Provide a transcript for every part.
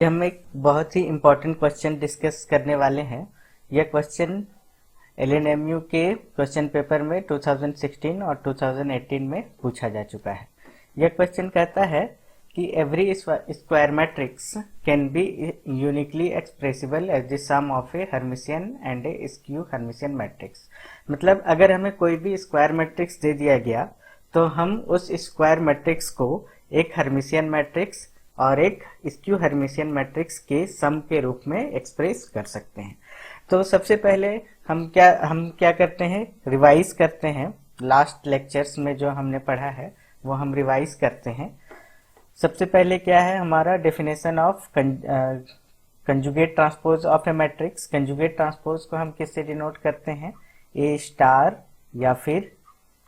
हम एक बहुत ही इम्पोर्टेंट क्वेश्चन डिस्कस करने वाले हैं। यह क्वेश्चन एलएनएमयू के क्वेश्चन पेपर में 2016 और 2018 में पूछा जा चुका है। यह क्वेश्चन कहता है कि every square matrix can be uniquely expressible as the sum of a Hermitian and a skew Hermitian matrix. मतलब अगर हमें कोई भी स्क्वायर मैट्रिक्स दे दिया गया तो हम उस स्क्वायर मैट्रिक्स को एक हर्मिशियन मैट्रिक्स और एक स्क्यू हर्मिशियन मैट्रिक्स के सम के रूप में एक्सप्रेस कर सकते हैं। तो सबसे पहले हम क्या करते हैं, रिवाइज करते हैं। लास्ट लेक्चर्स में जो हमने पढ़ा है वो हम रिवाइज करते हैं। सबसे पहले क्या है हमारा definition of conjugate transpose of A matrix. Conjugate transpose को हम किससे डिनोट करते हैं, ए स्टार या फिर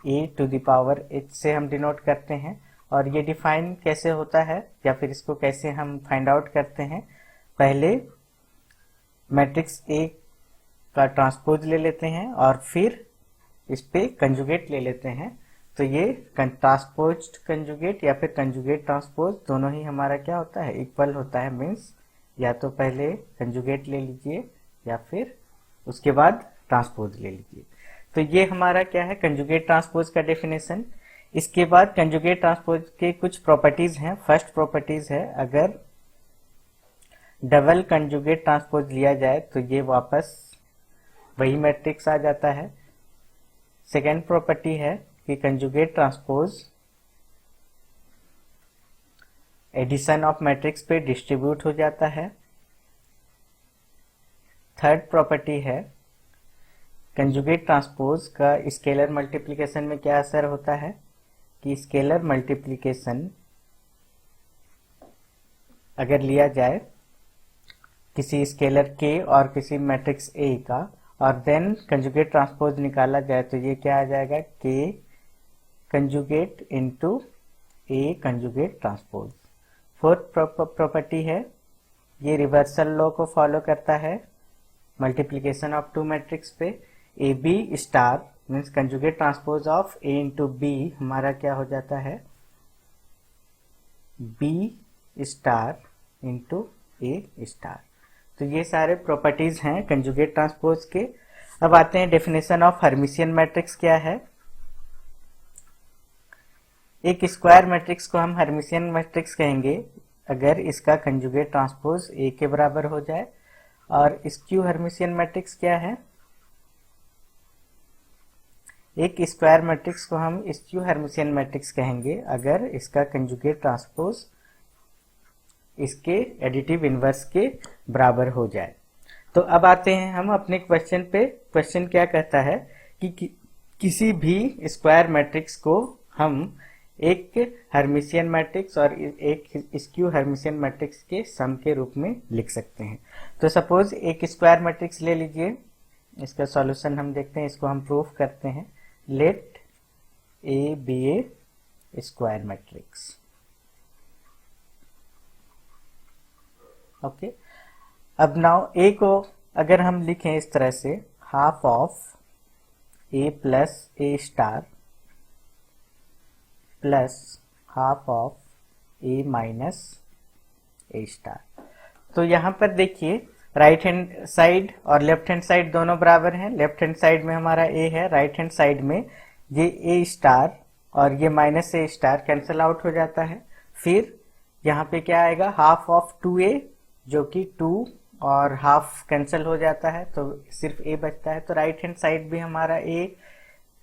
ए टू द पावर एच से हम डिनोट करते हैं। और ये डिफाइन कैसे होता है या फिर इसको कैसे हम फाइंड आउट करते हैं, पहले मैट्रिक्स ए का ट्रांसपोज ले लेते हैं और फिर इस पे कंजुगेट ले लेते हैं। तो ये ट्रांसपोज्ड कंजुगेट या फिर कंजुगेट ट्रांसपोज दोनों ही हमारा क्या होता है, इक्वल होता है। मीन्स या तो पहले कंजुगेट ले लीजिए या फिर उसके बाद ट्रांसपोज ले लीजिए। तो ये हमारा क्या है, कंजुगेट ट्रांसपोज का डेफिनेशन। इसके बाद कंजुगेट ट्रांसपोज के कुछ प्रॉपर्टीज हैं। फर्स्ट प्रॉपर्टीज है, अगर डबल कंजुगेट ट्रांसपोज लिया जाए तो ये वापस वही मैट्रिक्स आ जाता है। सेकेंड प्रॉपर्टी है कि conjugate transpose addition of matrix पे डिस्ट्रीब्यूट हो जाता है। थर्ड प्रॉपर्टी है, कंजुगेट ट्रांसपोज का स्केलर मल्टीप्लिकेशन में क्या असर होता है कि स्केलर मल्टीप्लिकेशन अगर लिया जाए किसी स्केलर के और किसी मैट्रिक्स ए का और देन कंजुगेट ट्रांसपोज निकाला जाए तो ये क्या आ जाएगा, के कंजुगेट इनटू ए कंजुगेट ट्रांसपोज। फोर्थ प्रॉपर्टी है, ये रिवर्सल लॉ को फॉलो करता है मल्टीप्लिकेशन ऑफ टू मैट्रिक्स पे। A B star means conjugate transpose of A into B हमारा क्या हो जाता है, B star into A star. तो ये सारे प्रॉपर्टीज हैं कंजुगेट ट्रांसपोज के। अब आते हैं डेफिनेशन ऑफ हर्मिशियन मैट्रिक्स क्या है। एक स्क्वायर मैट्रिक्स को हम हर्मिशियन मैट्रिक्स कहेंगे अगर इसका कंजुगेट ट्रांसपोज ए के बराबर हो जाए। और स्क्यू हर्मिशियन मैट्रिक्स क्या है, एक स्क्वायर मैट्रिक्स को हम स्क्यू हर्मिशियन मैट्रिक्स कहेंगे अगर इसका कंजुगेट ट्रांसपोज इसके एडिटिव इनवर्स के बराबर हो जाए। तो अब आते हैं हम अपने क्वेश्चन पे। क्वेश्चन क्या कहता है कि किसी भी स्क्वायर मैट्रिक्स को हम एक हर्मिशियन मैट्रिक्स और एक स्क्यू हर्मिशियन मैट्रिक्स के सम के रूप में लिख सकते हैं। तो सपोज एक स्क्वायर मैट्रिक्स ले लीजिए, इसका सॉल्यूशन हम देखते हैं, इसको हम प्रूफ करते हैं। Let A be a square matrix. Okay, अब नाउ ए को अगर हम लिखें इस तरह से, half of A plus A star plus half of A minus A star. तो यहां पर देखिए राइट हैंड साइड और लेफ्ट हैंड साइड दोनों बराबर हैं। लेफ्ट हैंड साइड में हमारा ए है, राइट हैंड साइड में ये ए स्टार और ये minus A star cancel out हो जाता है। फिर यहाँ पे क्या आएगा, हाफ ऑफ 2a जो कि 2 और हाफ कैंसिल हो जाता है तो सिर्फ a बचता है। तो राइट हैंड साइड भी हमारा a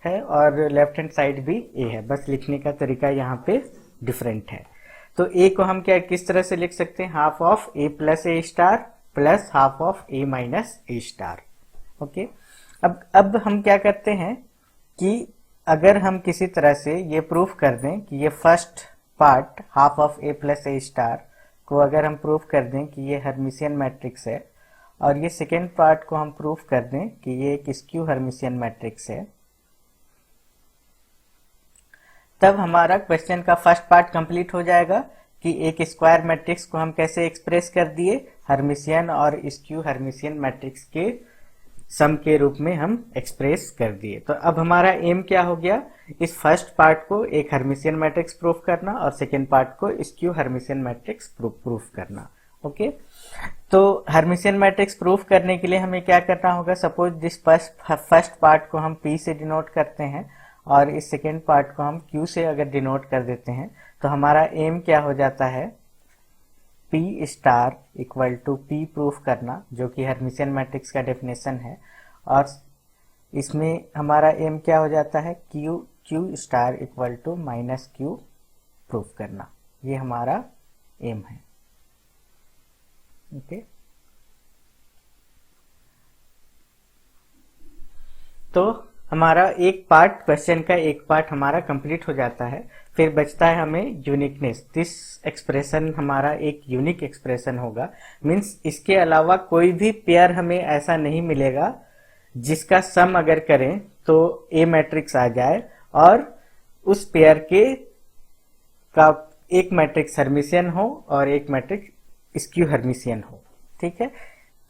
है और लेफ्ट हैंड साइड भी a है, बस लिखने का तरीका यहाँ पे डिफरेंट है। तो a को हम क्या किस तरह से लिख सकते हैं, half of a plus A star plus half of A minus A star. Okay, अब हम क्या करते हैं कि अगर हम किसी तरह से ये प्रूफ कर दें कि ये first part half of A plus A star को अगर हम प्रूफ कर दें कि ये हर्मिशियन मैट्रिक्स है और ये सेकेंड पार्ट को हम प्रूफ कर दें कि ये एक स्क्यू हर्मिशियन मैट्रिक्स है, तब हमारा क्वेश्चन का फर्स्ट पार्ट कंप्लीट हो जाएगा कि एक स्क्वायर मैट्रिक्स को हम कैसे एक्सप्रेस कर दिए, हर्मिशियन और स्क्यू हर्मिशियन मैट्रिक्स के सम के रूप में हम एक्सप्रेस कर दिए। तो अब हमारा एम क्या हो गया, इस फर्स्ट पार्ट को एक हर्मिशियन मैट्रिक्स प्रूफ करना और सेकेंड पार्ट को स्क्यू हर्मिशियन मैट्रिक्स प्रूफ करना। ओके, तो हर्मिशियन मैट्रिक्स प्रूफ करने के लिए हमें क्या करना होगा? सपोज दिस फर्स्ट पार्ट को हम P से डिनोट करते हैं और इस सेकेंड पार्ट को हम Q से अगर डिनोट कर देते हैं तो हमारा एम क्या हो जाता है? P star equal to P proof करना, जो कि हर्मिशियन मैट्रिक्स का डेफिनेशन है, और इसमें हमारा एम क्या हो जाता है? Q star equal to minus Q proof करना। ये हमारा एम है। ओके, तो हमारा एक पार्ट, क्वेश्चन का एक पार्ट हमारा कंप्लीट हो जाता है। फिर बचता है हमें यूनिकनेस। दिस एक्सप्रेशन हमारा एक यूनिक एक्सप्रेशन होगा, मीन्स इसके अलावा कोई भी पेयर हमें ऐसा नहीं मिलेगा जिसका सम अगर करें तो ए मैट्रिक्स आ जाए और उस पेयर के का एक मैट्रिक्स हर्मिशियन हो और एक मैट्रिक्स स्क्यू हर्मिशियन हो। ठीक है,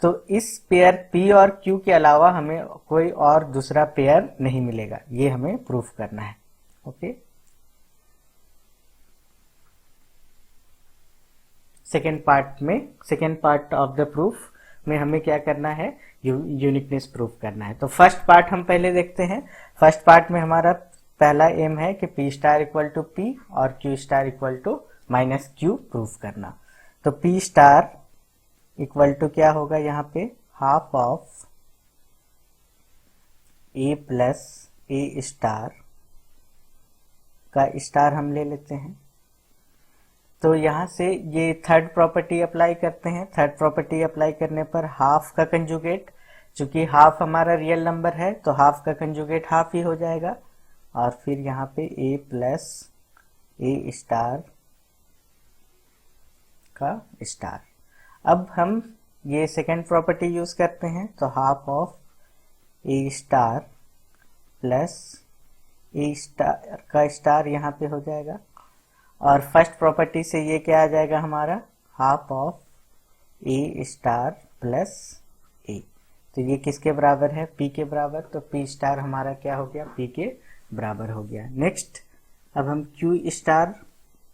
तो इस पेयर P और Q के अलावा हमें कोई और दूसरा पेयर नहीं मिलेगा, ये हमें प्रूफ करना है। Okay, second part of the proof में हमें क्या करना है? यूनिकनेस प्रूफ करना है। तो फर्स्ट पार्ट हम पहले देखते हैं। फर्स्ट पार्ट में हमारा पहला एम है कि P star equal to P और Q star equal to minus Q proof करना। तो P स्टार इक्वल टू क्या होगा? यहाँ पे half of A plus A star का स्टार हम ले लेते हैं। तो यहाँ से ये थर्ड प्रॉपर्टी अप्लाई करते हैं। थर्ड प्रॉपर्टी अप्लाई करने पर हाफ का कंजुगेट, चूंकि हाफ हमारा रियल नंबर है तो हाफ का कंजुगेट हाफ ही हो जाएगा, और फिर यहाँ पे A प्लस A स्टार का स्टार। अब हम ये सेकेंड प्रॉपर्टी यूज करते हैं, तो half of A star plus A star का स्टार यहाँ पे हो जाएगा, और फर्स्ट प्रॉपर्टी से ये क्या आ जाएगा हमारा? Half of A star plus A। तो ये किसके बराबर है? P के बराबर। तो P स्टार हमारा क्या हो गया? P के बराबर हो गया। नेक्स्ट, अब हम Q star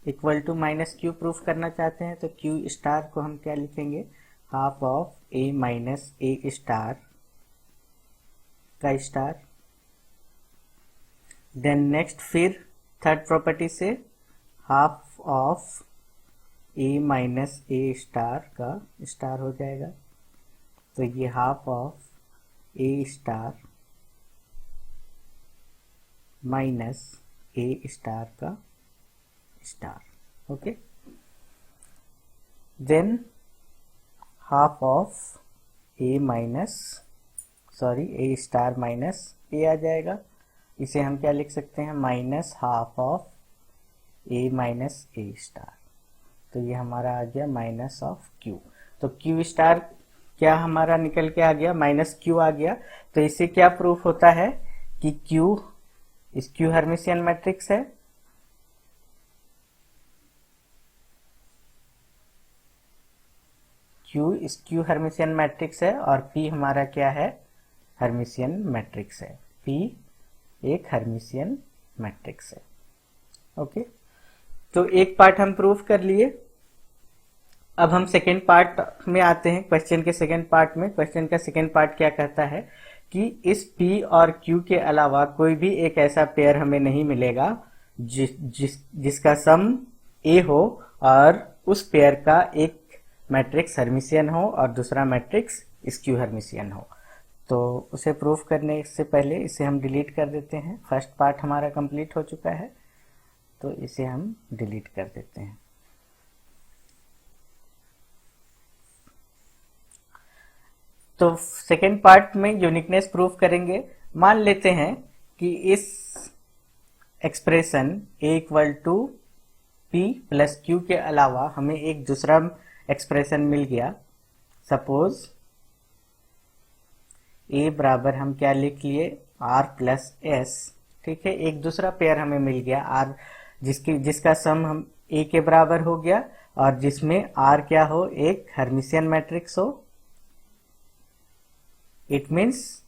equal to minus Q proof करना चाहते हैं, तो Q स्टार को हम क्या लिखेंगे? Half of A minus A star का स्टार। देन नेक्स्ट, फिर थर्ड प्रॉपर्टी से half of A minus A star का स्टार हो जाएगा। तो ये half of A star minus A star का star. Okay, then half of A star minus A आ जाएगा। इसे हम क्या लिख सकते हैं? Minus half of A minus A star. तो ये हमारा आ गया माइनस ऑफ Q। तो Q स्टार क्या हमारा निकल के आ गया? माइनस Q आ गया। तो इससे क्या प्रूफ होता है कि Q स्क्यू हर्मिशियन मैट्रिक्स है। Q स्क्यू हर्मिशियन मैट्रिक्स है और P हमारा क्या है? हर्मिशियन मैट्रिक्स है। P एक हर्मिशियन मैट्रिक्स है। ओके, तो एक पार्ट हम प्रूव कर लिए। अब हम सेकेंड पार्ट में आते हैं। क्वेश्चन के सेकेंड पार्ट में, क्वेश्चन का सेकेंड पार्ट क्या कहता है कि इस P और Q के अलावा कोई भी एक ऐसा पेयर हमें नहीं मिलेगा जिसका सम A हो और उस पेयर का एक मैट्रिक्स हर्मिशियन हो और दूसरा मैट्रिक्स स्क्यू हर्मिशियन हो। तो उसे प्रूफ करने से पहले इसे हम डिलीट कर देते हैं। फर्स्ट पार्ट हमारा कंप्लीट हो चुका है, तो इसे हम डिलीट कर देते हैं। तो सेकेंड पार्ट में यूनिकनेस प्रूफ करेंगे। मान लेते हैं कि इस expression A equal to P plus Q के अलावा हमें एक दूसरा एक्सप्रेशन मिल गया। सपोज A बराबर हम क्या लिख लिए? R plus S। ठीक है, एक दूसरा पेयर हमें मिल गया R, जिसका सम हम A के बराबर हो गया और जिसमें R क्या हो? एक हर्मिशियन मैट्रिक्स हो। It means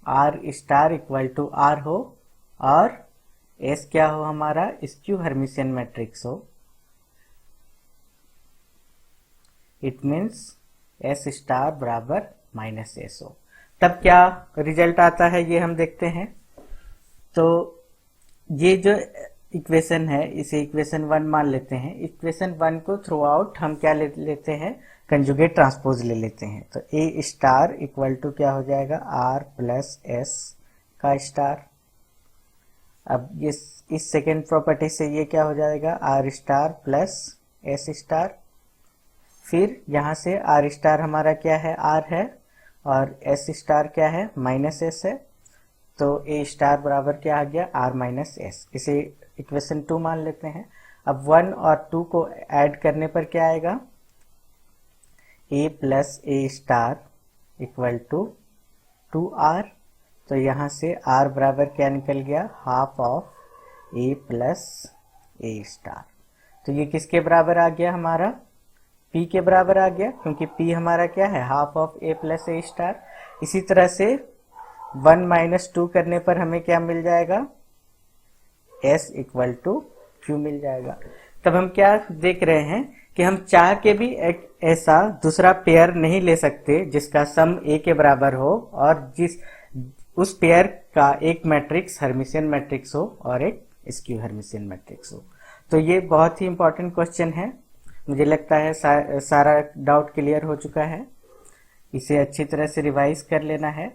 R star equal to R हो और S क्या हो? हमारा स्क्यू हर्मिशियन मैट्रिक्स हो। इट मीन्स एस स्टार बराबर माइनस एस हो। तब क्या रिजल्ट आता है ये हम देखते हैं। तो ये जो इक्वेशन है इसे इक्वेशन 1 मान लेते हैं। इक्वेशन 1 को थ्रू आउट हम क्या लेते हैं, कंजुगेट ट्रांसपोज ले लेते हैं। तो ए स्टार इक्वल टू क्या हो जाएगा, आर प्लस एस का स्टार। अब ये इस सेकेंड प्रॉपर्टी से ये क्या हो जाएगा, R star plus S star. फिर यहाँ से आर स्टार हमारा क्या है, आर है, और एस स्टार क्या है, माइनस एस है। तो ए स्टार बराबर क्या आ गया, आर माइनस एस। इसे इक्वेशन 2 मान लेते हैं। अब 1 और 2 को ऐड करने पर क्या आएगा, A plus A star equal to 2r। तो यहाँ से r बराबर क्या निकल गया, half of a plus A star. तो ये किसके बराबर आ गया, हमारा p के बराबर आ गया, क्योंकि p हमारा क्या है, half of a plus A star. इसी तरह से 1 माइनस 2 करने पर हमें क्या मिल जाएगा, s इक्वल टू q मिल जाएगा। तब हम क्या देख रहे हैं कि हम चाह के भी एक ऐसा दूसरा पेयर नहीं ले सकते जिसका सम a के बराबर हो और उस पेयर का एक मैट्रिक्स हर्मिशियन मैट्रिक्स हो और एक स्क्यू हर्मिशियन मैट्रिक्स हो। तो ये बहुत ही इंपॉर्टेंट क्वेश्चन है। मुझे लगता है सारा डाउट क्लियर हो चुका है। इसे अच्छी तरह से रिवाइज कर लेना है।